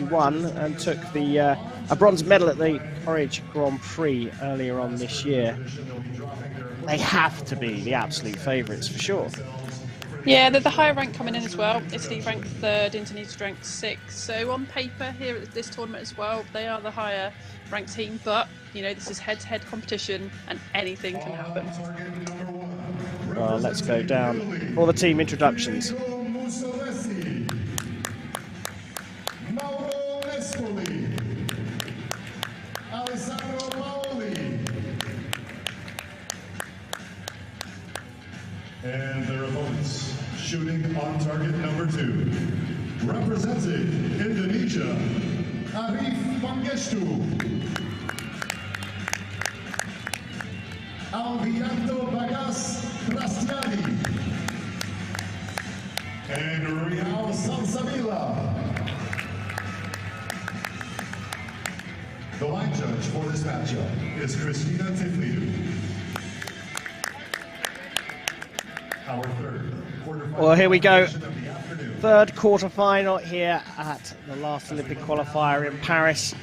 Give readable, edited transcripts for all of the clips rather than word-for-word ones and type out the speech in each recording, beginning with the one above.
won and took the a bronze medal at the Norwich Grand Prix earlier on this year. They have to be the absolute favourites for sure. Yeah, they're the higher rank coming in as well. Italy ranked third, Indonesia ranked sixth. So on paper here at this tournament as well, they are the higher ranked team. But, you know, this is head-to-head competition and anything can happen. Well, let's go down for the team introductions. And their opponents, shooting on target number 2, representing Indonesia, Arif Pangestu, Alvianto Bagas Prastiani, and Rial Salsabila. The line judge for this matchup is Christina Tiflidu. Well, here we go. Third quarter-final here at the last Olympic qualifier in Paris.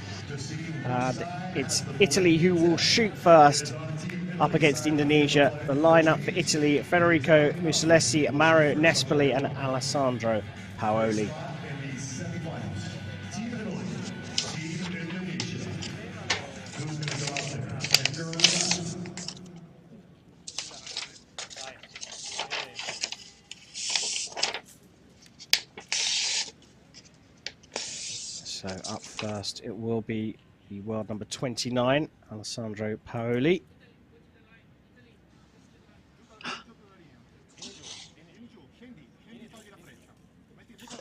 And it's Italy who will shoot first up against Indonesia. The lineup for Italy: Federico Mussolesi, Mauro Nespoli and Alessandro Paoli. So up first it will be the world number 29, Alessandro Paoli.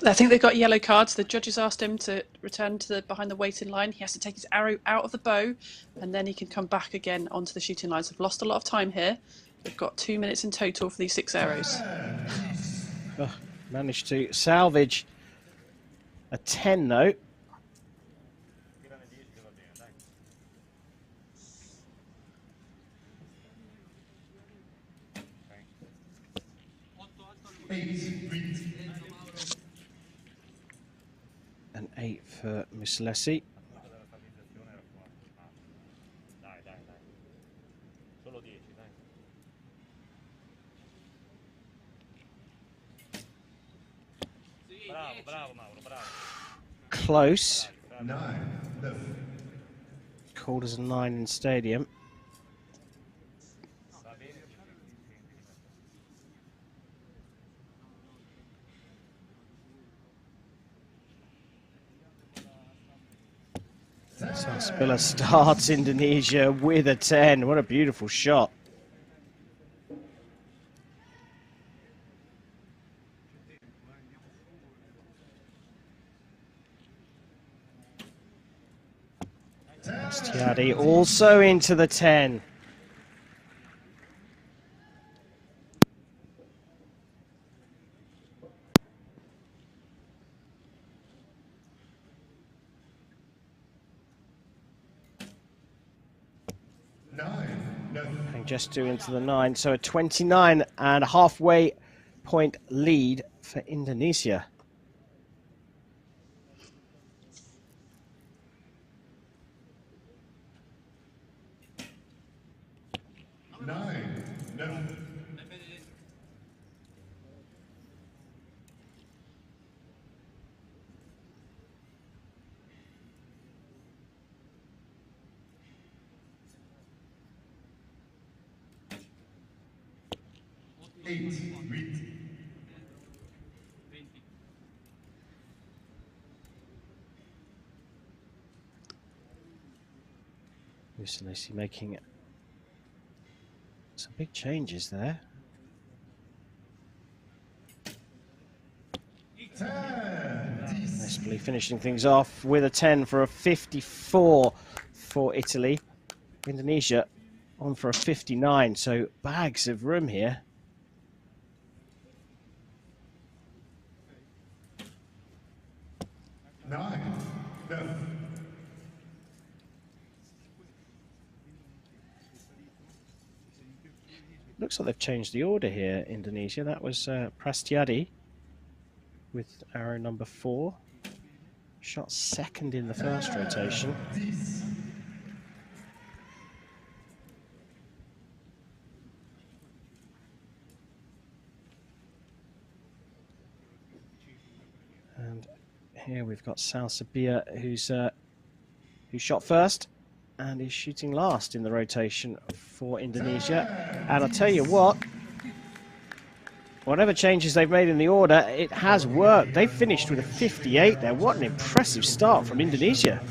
I think they've got yellow cards. The judges asked him to return to behind the waiting line. He has to take his arrow out of the bow and then he can come back again onto the shooting lines. They've lost a lot of time here. They've got 2 minutes in total for these 6 arrows. Managed to salvage a 10 though. An 8 for Mussolesi. Close. Called as a 9 in stadium. Spiller starts Indonesia with a 10. What a beautiful shot. Tiadi also into the 10. And just 2 into the 9, so a 29 and a halfway point lead for Indonesia. Mussolesi making some big changes there. Nespoli finishing things off with a 10 for a 54 for Italy. Indonesia on for a 59, so bags of room here. Looks like they've changed the order here, Indonesia. That was Prastiadi with arrow number 4, Shot second in the first rotation. And here we've got Sal Sabia, who shot first and is shooting last in the rotation for Indonesia. And I'll tell you what, whatever changes they've made in the order, it has worked. They've finished with a 58 there. What an impressive start from Indonesia.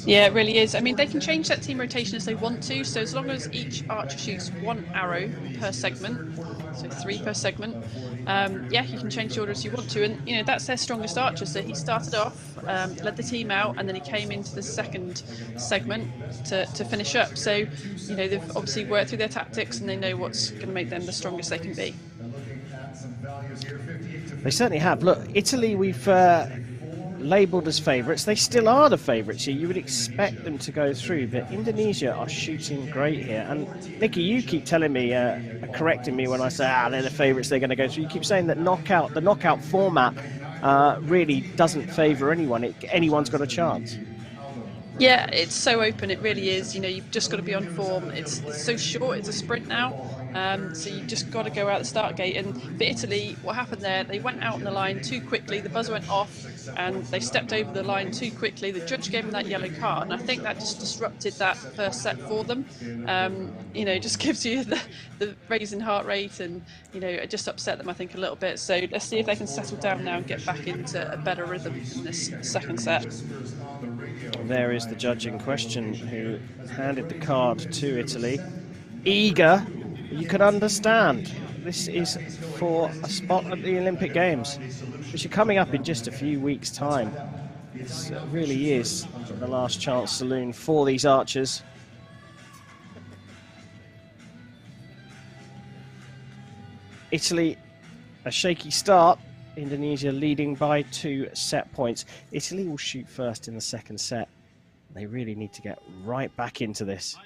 Yeah, it really is. I mean, they can change that team rotation as they want to. So as long as each archer shoots 1 arrow per segment, so 3 per segment, yeah, you can change the order as you want to. And, you know, that's their strongest archer. So he started off, led the team out, and then he came into the second segment to finish up. So, you know, they've obviously worked through their tactics and they know what's going to make them the strongest they can be. They certainly have. Look, Italy, we've labelled as favourites. They still are the favourites here. You would expect them to go through, but Indonesia are shooting great here. And Nikki, you keep telling me, correcting me when I say, they're the favourites, they're going to go through. You keep saying that the knockout format really doesn't favour anyone. Anyone's got a chance. Yeah, it's so open. It really is. You know, you've just got to be on form. It's so short. It's a sprint now. So you've just got to go out the start gate. And for Italy, what happened there, they went out on the line too quickly. The buzzer went off and they stepped over the line too quickly. The judge gave them that yellow card. And I think that just disrupted that first set for them. You know, just gives you the raising heart rate and, you know, it just upset them, I think, a little bit. So let's see if they can settle down now and get back into a better rhythm in this second set. There is the judge in question who handed the card to Italy. Eager, you can understand. This is for a spot at the Olympic Games, which are coming up in just a few weeks' time. This really is the last chance saloon for these archers. Italy, a shaky start. Indonesia leading by 2 set points. Italy will shoot first in the second set. They really need to get right back into this.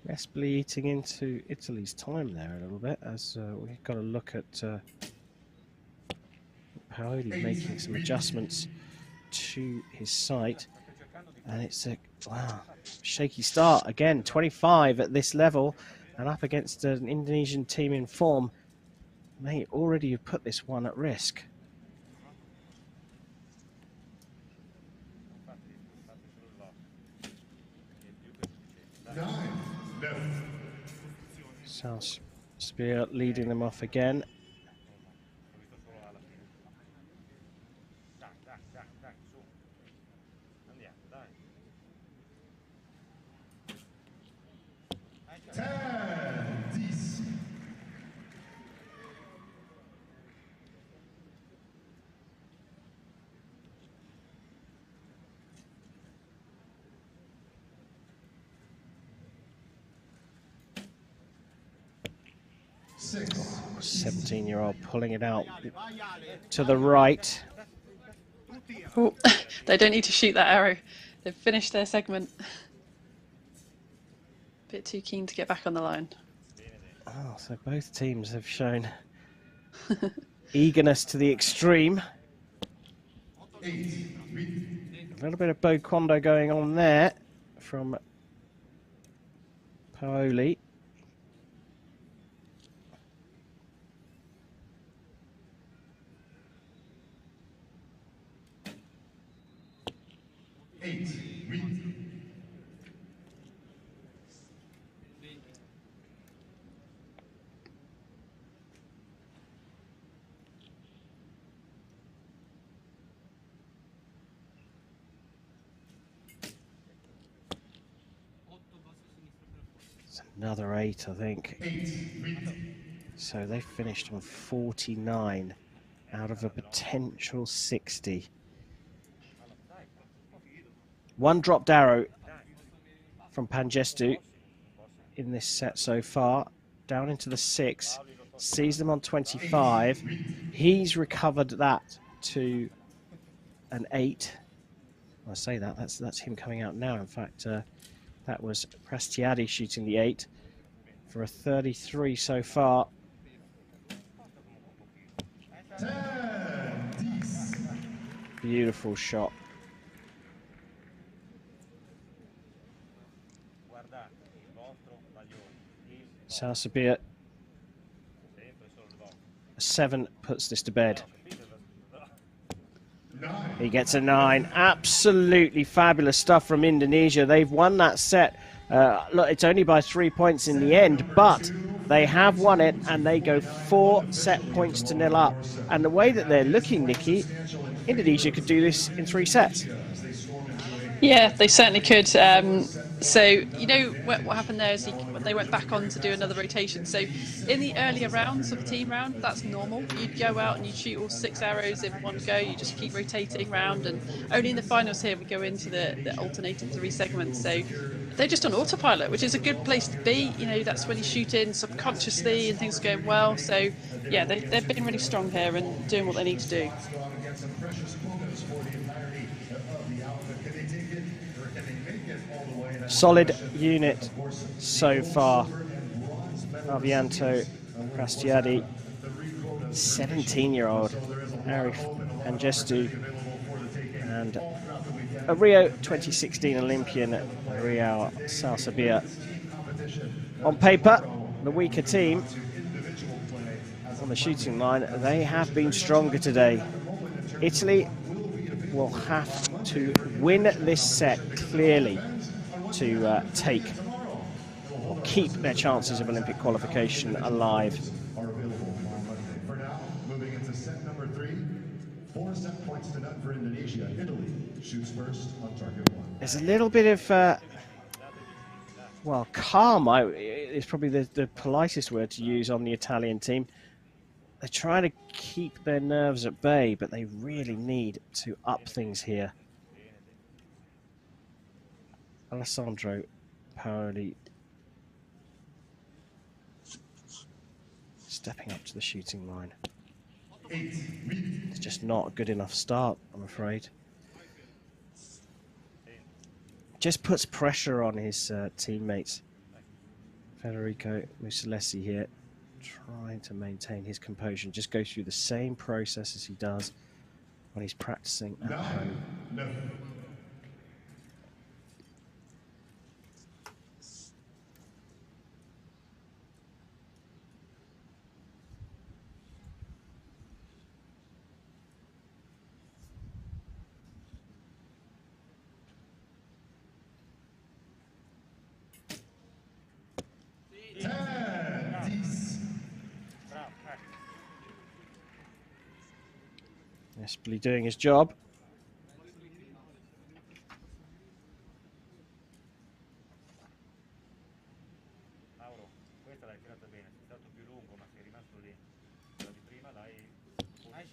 Possibly eating into Italy's time there a little bit, as we've got to look at Paoli making some adjustments to his sight, and it's a shaky start again. 25 at this level, and up against an Indonesian team in form. May already have put this one at risk. South Spear leading them off again. Oh, 17-year-old pulling it out to the right. Oh, they don't need to shoot that arrow. They've finished their segment. Bit too keen to get back on the line. Oh, so both teams have shown eagerness to the extreme. A little bit of Bo Kondo going on there from Paoli. Another 8, I think. So they finished on 49 out of a potential 60. One dropped arrow from Pangestu in this set so far, down into the 6, sees them on 25. He's recovered that to an 8. I say that's him coming out now. In fact, that was Prastiadi shooting the 8 for a 33 so far. Beautiful shot. Sal Sabir, a 7 puts this to bed. He gets a 9. Absolutely fabulous stuff from Indonesia. They've won that set. Look, it's only by 3 points in the end, but they have won it, and they go 4 set points to 0 up. And the way that they're looking, Nikki, Indonesia could do this in 3 sets. Yeah, they certainly could. So, you know, what happened there is they went back on to do another rotation. So in the earlier rounds of a team round, that's normal. You'd go out and you'd shoot all 6 arrows in one go. You just keep rotating round. And only in the finals here, we go into the alternating 3 segments. So they're just on autopilot, which is a good place to be. You know, that's when you shoot in subconsciously and things are going well. So, yeah, they've been really strong here and doing what they need to do. Solid unit so far. Arvianto Prastiadi, 17-year-old Arif Pangestu, and a Rio 2016 Olympian Riau Sal Sabir. On paper, the weaker team on the shooting line, they have been stronger today. Italy will have to win this set clearly to take or keep their chances of Olympic qualification alive. For now, moving into set number 3, 4 set points to none for Indonesia. Italy shoots first on target 1. There's a little bit of, well, calm is probably the politest word to use on the Italian team. They're trying to keep their nerves at bay, but they really need to up things here. Alessandro Paoli stepping up to the shooting line. It's just not a good enough start, I'm afraid. Just puts pressure on his teammates. Federico Mussolesi here, trying to maintain his composure, just go through the same process as he does when he's practicing at home. Espoli doing his job.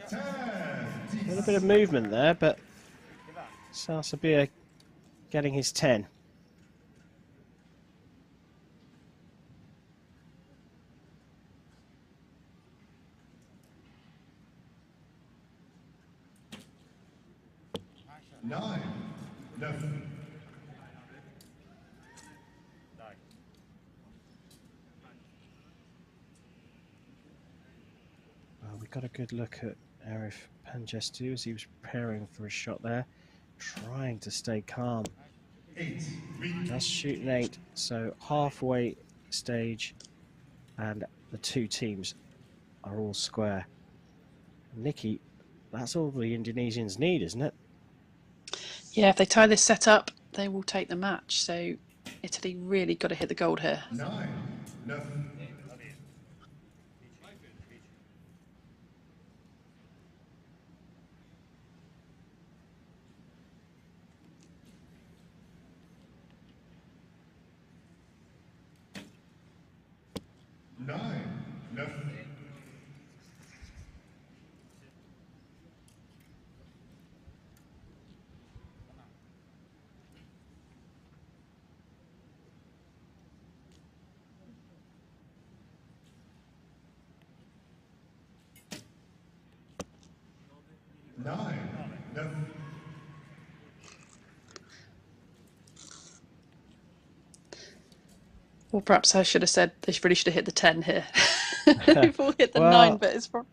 A little bit of movement there, but Sal Sabir getting his 10. We got a good look at Arif Pangestu as he was preparing for his shot there, trying to stay calm. Does shoot an 8, so halfway stage, and the 2 teams are all square. Nikki, that's all the Indonesians need, isn't it? Yeah, if they tie this set up, they will take the match. So Italy really got to hit the gold here. 9-0. Or perhaps I should have said they really should have hit the 10 here. We've all hit the Well, 9, but it's from.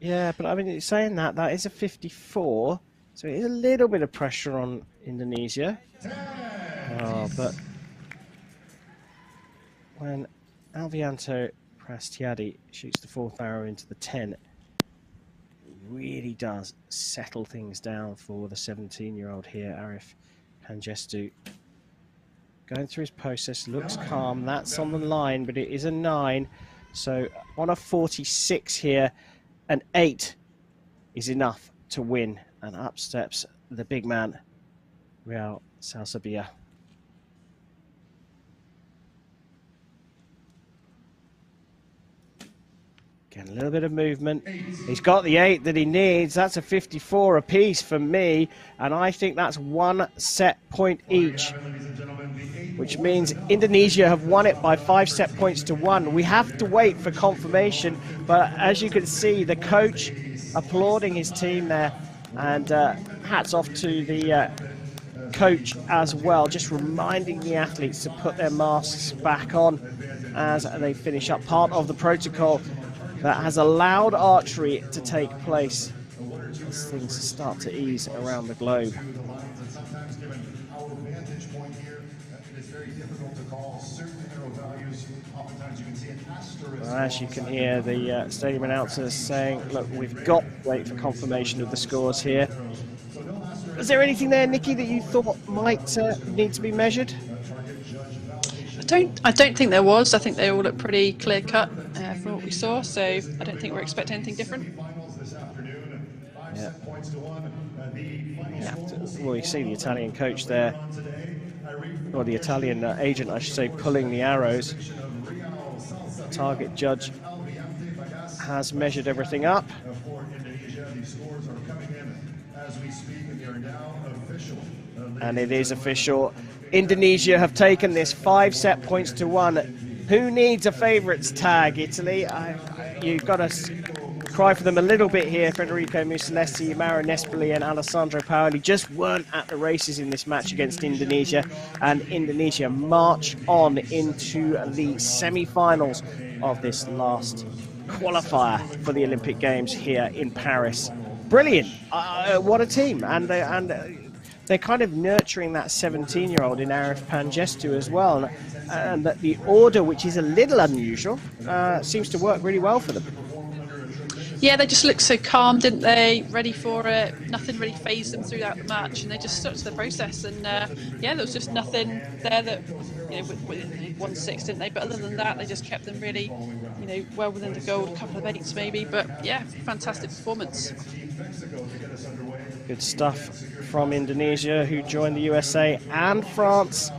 Yeah, but I mean, saying that is a 54, so it is a little bit of pressure on Indonesia. Oh, but when Alvianto Prastiadi shoots the 4th arrow into the 10, it really does settle things down for the 17-year-old here, Arif Pangestu. Going through his process, looks calm. That's on the line, but it is a 9. So on a 46 here, an 8 is enough to win. And up steps the big man, Real Salsabia. Again, a little bit of movement. He's got the 8 that he needs. That's a 54 apiece for me. And I think that's 1 set point each, which means Indonesia have won it by 5 set points to 1. We have to wait for confirmation. But as you can see, the coach applauding his team there. And hats off to the coach as well, just reminding the athletes to put their masks back on as they finish up. Part of the protocol that has allowed archery to take place as things start to ease around the globe. As you can hear the stadium announcers saying, look, we've got to wait for confirmation of the scores here. Was there anything there, Nikki, that you thought might need to be measured? I don't think there was. I think they all look pretty clear cut from what we saw, so I don't think we're expecting anything different. Yeah. Well, you see the Italian coach there, or the Italian agent, I should say, pulling the arrows. Target judge has measured everything up. And it is official. Indonesia have taken this 5 set points to 1. Who needs a favourites tag, Italy? You've got to cry for them a little bit here. Federico Mussolesi, Mauro Nespoli and Alessandro Paoli just weren't at the races in this match against Indonesia. And Indonesia march on into the semi-finals of this last qualifier for the Olympic Games here in Paris. Brilliant. What a team. And they're kind of nurturing that 17-year-old in Arif Pangestu as well. And that the order, which is a little unusual, seems to work really well for them. Yeah, they just looked so calm, didn't they? Ready for it. Nothing really phased them throughout the match, and they just stuck to the process. And yeah, there was just nothing there that, you know, with 1-6, didn't they? But other than that, they just kept them really, you know, well within the goal. A couple of 8s maybe, but yeah, fantastic performance. Good stuff from Indonesia, who joined the USA and France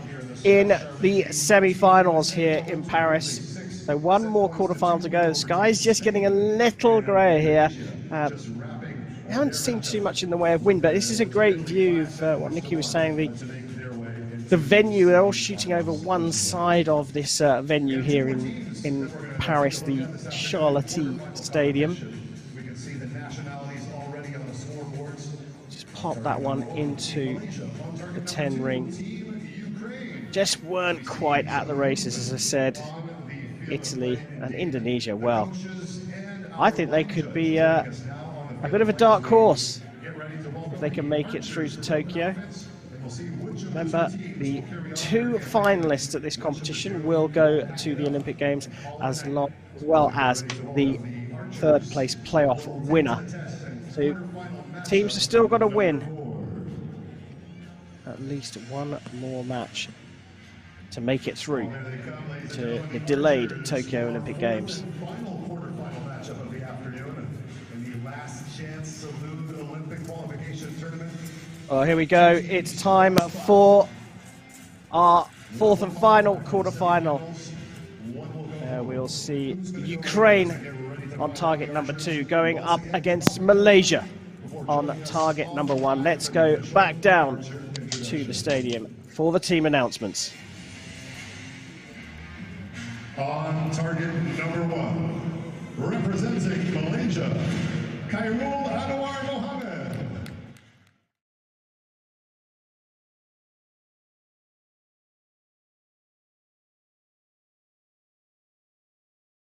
in the semi-finals here in Paris. So one more quarterfinal to go. The sky's just getting a little grey here. We haven't seen too much in the way of wind, but this is a great view of what Nikki was saying. The venue, they're all shooting over one side of this venue here in Paris, the Charletti Stadium. Just pop that one into the 10 ring. Just weren't quite at the races, as I said. Italy and Indonesia, well, I think they could be a bit of a dark horse if they can make it through to Tokyo. Remember, the 2 finalists at this competition will go to the Olympic Games, as well as the 3rd place playoff winner. So teams have still got to win at least one more match to make it through to the delayed Tokyo Olympic Games. Oh, here we go. It's time for our 4th and final quarterfinal. We'll see Ukraine on target number 2 going up against Malaysia on target number 1. Let's go back down to the stadium for the team announcements. On target number 1, representing Malaysia, Khairul Anwar.